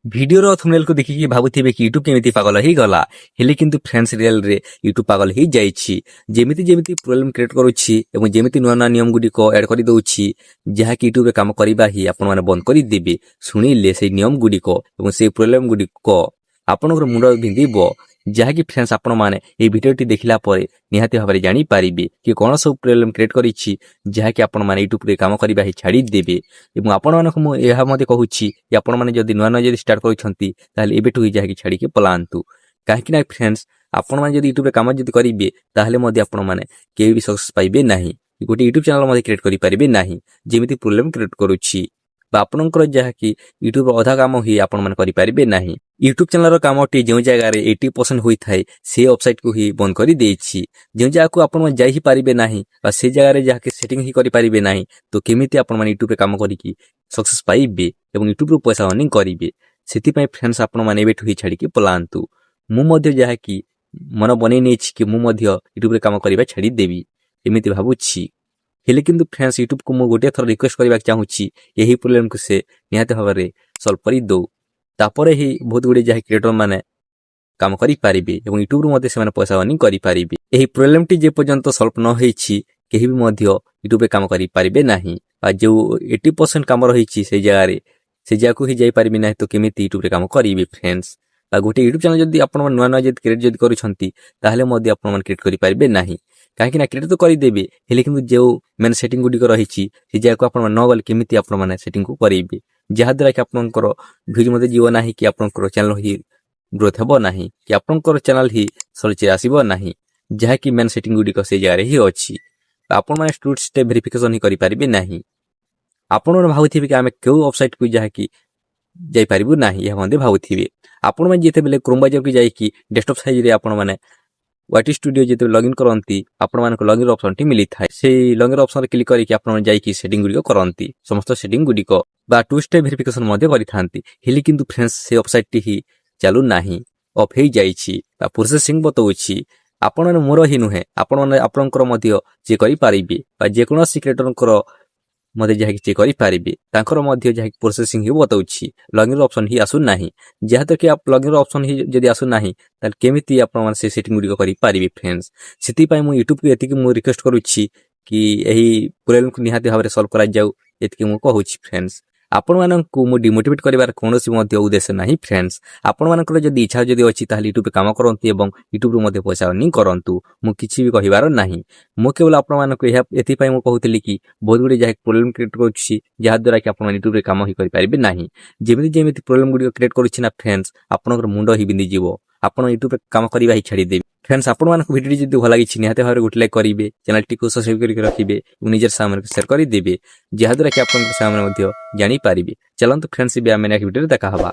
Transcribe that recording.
ଭିଡିଓର ଥମ୍ବନେଲକୁ ଦେଖିକି ଭାବୁଥିବେ କି ୟୁଟ୍ୟୁବ କେମିତି ପାଗଳ ହେଇଗଲା, ହେଲେ କିନ୍ତୁ ଫ୍ରେଣ୍ଡସ୍ ରିଏଲରେ ୟୁଟ୍ୟୁବ ପାଗଳ ହେଇଯାଇଛି। ଯେମିତି ଯେମିତି ପ୍ରୋବ୍ଲେମ କ୍ରିଏଟ କରୁଛି ଏବଂ ଯେମିତି ନୂଆ ନୂଆ ନିୟମ ଗୁଡ଼ିକ ଆଡ୍ କରିଦେଉଛି, ଯାହାକି ୟୁଟ୍ୟୁବରେ କାମ କରିବା ହିଁ ଆପଣମାନେ ବନ୍ଦ କରିଦେବେ ଶୁଣିଲେ ସେଇ ନିୟମ ଗୁଡ଼ିକ ଏବଂ ସେଇ ପ୍ରୋବ୍ଲେମ ଗୁଡ଼ିକ ଆପଣଙ୍କର ମୁଣ୍ଡ ବିନ୍ଧିବ। ଯାହାକି ଫ୍ରେଣ୍ଡସ୍ ଆପଣମାନେ ଏହି ଭିଡିଓଟି ଦେଖିଲା ପରେ ନିହାତି ଭାବରେ ଜାଣିପାରିବେ କି କଣ ସବୁ ପ୍ରୋବ୍ଲେମ କ୍ରିଏଟ କରିଛି, ଯାହାକି ଆପଣମାନେ ୟୁଟ୍ୟୁବରେ କାମ କରିବା ହିଁ ଛାଡ଼ିଦେବେ। ଏବଂ ଆପଣମାନଙ୍କୁ ମୁଁ ଏହା ମଧ୍ୟ କହୁଛି କି ଆପଣମାନେ ଯଦି ନୂଆ ନୂଆ ଯଦି ଷ୍ଟାର୍ଟ କରୁଛନ୍ତି ତାହେଲେ ଏବେଠୁ ହିଁ ଯାହାକି ଛାଡ଼ିକି ପଳାନ୍ତୁ। କାହିଁକି ନା ଫ୍ରେଣ୍ଡସ୍ ଆପଣମାନେ ଯଦି ୟୁଟ୍ୟୁବରେ କାମ ଯଦି କରିବେ ତାହେଲେ ମଧ୍ୟ ଆପଣମାନେ କେବେ ବି ସକ୍ସେସ୍ ପାଇବେ ନାହିଁ, ଗୋଟେ ୟୁଟ୍ୟୁବ ଚ୍ୟାନେଲ ମଧ୍ୟ କ୍ରିଏଟ କରିପାରିବେ ନାହିଁ। ଯେମିତି ପ୍ରୋବ୍ଲେମ କ୍ରିଏଟ କରୁଛି ବା ଆପଣଙ୍କର ଯାହାକି ୟୁଟ୍ୟୁବର ଅଧା କାମ ହିଁ ଆପଣମାନେ କରିପାରିବେ ନାହିଁ। ୟୁଟ୍ୟୁବ ଚ୍ୟାନେଲର କାମଟି ଯେଉଁ ଜାଗାରେ 80% ହୋଇଥାଏ ସେ ୱେବସାଇଟକୁ ହିଁ ବନ୍ଦ କରିଦେଇଛି। ଯେଉଁ ଜାଗାକୁ ଆପଣମାନେ ଯାଇ ହିଁ ପାରିବେ ନାହିଁ ବା ସେ ଜାଗାରେ ଯାହାକି ସେଟିଂ ହିଁ କରିପାରିବେ ନାହିଁ, ତ କେମିତି ଆପଣମାନେ ୟୁଟ୍ୟୁବରେ କାମ କରିକି ସକ୍ସେସ୍ ପାଇବେ ଏବଂ ୟୁଟ୍ୟୁବରୁ ପଇସା ଅର୍ନିଂ କରିବେ। ସେଥିପାଇଁ ଫ୍ରେଣ୍ଡସ୍ ଆପଣମାନେ ଏବେଠୁ ହିଁ ଛାଡ଼ିକି ପଳାନ୍ତୁ। ମୁଁ ମଧ୍ୟ ଯାହାକି ମନ ବନେଇ ନେଇଛି କି ମୁଁ ମଧ୍ୟ ୟୁଟ୍ୟୁବରେ କାମ କରିବା ଛାଡ଼ିଦେବି ଏମିତି ଭାବୁଛି। ହେଲେ କିନ୍ତୁ ଫ୍ରେଣ୍ଡସ୍ ୟୁଟ୍ୟୁବକୁ ମୁଁ ଗୋଟିଏ ଥର ରିକ୍ୱେଷ୍ଟ କରିବାକୁ ଚାହୁଁଛି ଏହି ପ୍ରୋବ୍ଲେମକୁ ସେ ନିହାତି ଭାବରେ ସଲ୍ଭ କରିଦେଉ। ତାପରେ ହିଁ ବହୁତ ଗୁଡ଼ିଏ ଯାହା କ୍ରିଏଟର ମାନେ କାମ କରିପାରିବେ ଏବଂ ୟୁଟ୍ୟୁବରୁ ମଧ୍ୟ ସେମାନେ ପଇସା ଅର୍ନିଂ କରିପାରିବେ। ଏହି ପ୍ରୋବ୍ଲେମଟି ଯେ ପର୍ଯ୍ୟନ୍ତ ସଲ୍ଭ ନ ହେଇଛି କେହି ବି ମଧ୍ୟ ୟୁଟ୍ୟୁବରେ କାମ କରିପାରିବେ ନାହିଁ। ବା ଯେଉଁ 80% କାମ ରହିଛି ସେଇ ଜାଗାରେ ସେ ଜାଗାକୁ ହିଁ ଯାଇପାରିବେ ନାହିଁ, ତ କେମିତି ୟୁଟ୍ୟୁବରେ କାମ କରିବେ ଫ୍ରେଣ୍ଡସ୍। ବା ଗୋଟେ ୟୁଟ୍ୟୁବ ଚ୍ୟାନେଲ ଯଦି ଆପଣ ନୂଆ ନୂଆ ଯଦି କ୍ରିଏଟ ଯଦି କରୁଛନ୍ତି ତାହେଲେ ମଧ୍ୟ ଆପଣମାନେ କ୍ରିଏଟ କରିପାରିବେ ନାହିଁ। କାହିଁକି ନା କ୍ରିଏଟ ତ କରିଦେବେ, ହେଲେ କିନ୍ତୁ ଯେଉଁ ମେନ୍ ସେଟିଂ ଗୁଡ଼ିକ ରହିଛି ସେ ଜାଗାକୁ ଆପଣମାନେ ନ ଗଲେ କେମିତି ଆପଣମାନେ ସେଟିଂକୁ କରିବେ, ଯାହାଦ୍ୱାରା କି ଆପଣଙ୍କର ଭ୍ୟୁଜ୍ ମଧ୍ୟ ଯିବ ନାହିଁ, କି ଆପଣଙ୍କର ଚ୍ୟାନେଲ ହିଁ ଗ୍ରୋଥ ହେବ ନାହିଁ, କି ଆପଣଙ୍କର ଚ୍ୟାନେଲ ହିଁ ସର୍ଚ୍ଚରେ ଆସିବ ନାହିଁ। ଯାହାକି ମେନ୍ ସେଟିଂ ଗୁଡ଼ିକ ସେଇ ଜାଗାରେ ହିଁ ଅଛି। ଆପଣମାନେ ଟୁ ଷ୍ଟେପ୍ ଭେରିଫିକେସନ ହିଁ କରିପାରିବେ ନାହିଁ। ଆପଣମାନେ ଭାବୁଥିବେ କି ଆମେ କେଉଁ ୱେବସାଇଟକୁ ଯାହାକି ଯାଇପାରିବୁ ନାହିଁ, ଏହା ମଧ୍ୟ ଭାବୁଥିବେ। ଆପଣମାନେ ଯେତେବେଳେ କ୍ରୋମ ବ୍ରାଉଜରକୁ ଯାଇକି ଡେସ୍କଟପ୍ ସାଇଜରେ ଆପଣମାନେ ୱାଟି ଷ୍ଟୁଡିଓ ଯେତେବେଳେ ଲଗ୍ଇନ୍ କରନ୍ତି ଆପଣମାନଙ୍କୁ ଲଗ୍ଇନ୍ ଅପସନଟି ମିଳିଥାଏ। ସେଇ ଲଗ୍ଇନ୍ ଅପସନରେ କ୍ଲିକ୍ କରିକି ଆପଣମାନେ ଯାଇକି ସେଟିଂ ଗୁଡ଼ିକ କରନ୍ତି, ସମସ୍ତ ସେଟିଂ ଗୁଡ଼ିକ ବା ଟୁ ଷ୍ଟେପ୍ ଭେରିଫିକେସନ ମଧ୍ୟ କରିଥାନ୍ତି। ହେଲେ କିନ୍ତୁ ଫ୍ରେଣ୍ଡସ୍ ସେ ୱେବସାଇଟଟି ହିଁ ଚାଲୁନାହିଁ, ଅଫ୍ ହେଇଯାଇଛି ବା ପ୍ରୋସେସିଂ ବତାଉଛି। ଆପଣମାନେ ମୋର ହିଁ ନୁହେଁ, ଆପଣମାନେ ଆପଣଙ୍କର ମଧ୍ୟ ଯିଏ କରିପାରିବେ ବା ଯେକୌଣସି କ୍ରିଏଟରଙ୍କର ମଧ୍ୟ ଯାହାକି ଯିଏ କରିପାରିବେ ତାଙ୍କର ମଧ୍ୟ ଯାହାକି ପ୍ରୋସେସିଂ ହିଁ ବତାଉଛି, ଲଗ୍ଇନ୍ ଅପସନ ହିଁ ଆସୁନାହିଁ। ଯାହାଦ୍ୱାରା କି ଲଗ୍ଇନ୍ ଅପସନ ହିଁ ଯଦି ଆସୁନାହିଁ ତାହେଲେ କେମିତି ଆପଣମାନେ ସେ ସେଟିଂ ଗୁଡ଼ିକ କରିପାରିବେ ଫ୍ରେଣ୍ଡସ୍। ସେଥିପାଇଁ ମୁଁ ୟୁଟ୍ୟୁବକୁ ଏତିକି ମୁଁ ରିକ୍ୱେଷ୍ଟ କରୁଛି କି ଏହି ପ୍ରୋବ୍ଲେମକୁ ନିହାତି ଭାବରେ ସଲ୍ଭ କରାଯାଉ, ଏତିକି ମୁଁ କହୁଛି ଫ୍ରେଣ୍ଡସ୍। ଆପଣମାନଙ୍କୁ ମୁଁ ଡିମୋଟିଭେଟ୍ କରିବାର କୌଣସି ମଧ୍ୟ ଉଦ୍ଦେଶ୍ୟ ନାହିଁ ଫ୍ରେଣ୍ଡସ୍। ଆପଣମାନଙ୍କର ଯଦି ଇଚ୍ଛା ଯଦି ଅଛି ତାହେଲେ ୟୁଟ୍ୟୁବରେ କାମ କରନ୍ତୁ ଏବଂ ୟୁଟ୍ୟୁବରୁ ମଧ୍ୟ ପଇସା ଅର୍ନିଂ କରନ୍ତୁ, ମୁଁ କିଛି ବି କହିବାର ନାହିଁ। ମୁଁ କେବଳ ଆପଣମାନଙ୍କୁ ଏହା ଏଥିପାଇଁ ମୁଁ କହୁଥିଲି କି ବହୁତ ଗୁଡ଼ିଏ ଯାହା ପ୍ରୋବ୍ଲେମ କ୍ରିଏଟ କରୁଛି, ଯାହାଦ୍ୱାରା କି ଆପଣମାନେ ୟୁଟ୍ୟୁବରେ କାମ ହିଁ କରିପାରିବେ ନାହିଁ। ଯେମିତି ଯେମିତି ପ୍ରୋବ୍ଲେମ ଗୁଡ଼ିକ କ୍ରିଏଟ କରୁଛି ନା ଫ୍ରେଣ୍ଡସ୍, ଆପଣଙ୍କର ମୁଣ୍ଡ ହିଁ ବିନ୍ଧିଯିବ, ଆପଣ ୟୁଟ୍ୟୁବରେ କାମ କରିବା ହିଁ ଛାଡ଼ିଦେବେ। ଫ୍ରେଣ୍ଡସ୍ ଆପଣମାନଙ୍କୁ ଭିଡ଼ିଓଟି ଯଦି ଭଲ ଲାଗିଛି ନିହାତି ଭାବରେ ଗୋଟେ ଲାଇକ୍ କରିବେ, ଚ୍ୟାନେଲଟିକୁ ସବସ୍କ୍ରାଇବ କରିକି ରଖିବେ ଏବଂ ନିଜର ସାଙ୍ଗମାନଙ୍କୁ ସେୟାର କରିଦେବେ, ଯାହାଦ୍ୱାରା କି ଆପଣଙ୍କ ସାଙ୍ଗମାନେ ମଧ୍ୟ ଜାଣିପାରିବେ। ଚାଲନ୍ତୁ ଫ୍ରେଣ୍ଡସ୍ ଏବେ ଆମେ ନେକ୍ସଟ ଭିଡ଼ିଓରେ ଦେଖା ହେବା।